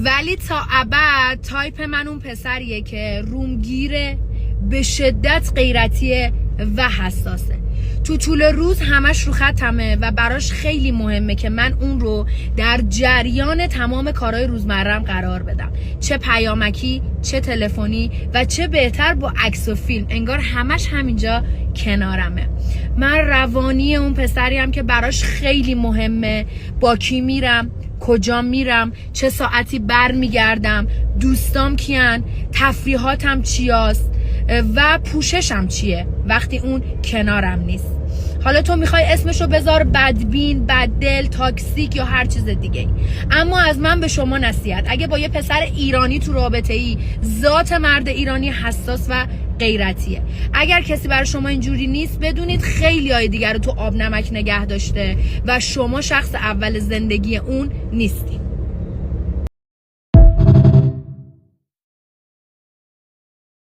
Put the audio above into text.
ولی تا ابد تایپ من اون پسریه که رومگیره، به شدت غیرتیه و حساسه. تو طول روز همش رو خطمه و براش خیلی مهمه که من اون رو در جریان تمام کارهای روزمرم قرار بدم، چه پیامکی، چه تلفنی و چه بهتر با عکس و فیلم. انگار همش همینجا کنارمه. من روانی اون پسریم که براش خیلی مهمه با کی میرم، کجا میرم، چه ساعتی بر میگردم، دوستام کیان، تفریحاتم چیاست و پوششم چیه وقتی اون کنارم نیست. حالا تو میخوای اسمشو بذار بدبین، بددل، تاکسیک یا هر چیز دیگه ای. اما از من به شما نصیحت، اگه با یه پسر ایرانی تو رابطه ای، ذات مرد ایرانی حساس و غیرتیه. اگر کسی برای شما اینجوری نیست، بدونید خیلی های دیگر رو تو آب نمک نگه داشته و شما شخص اول زندگی اون نیستی.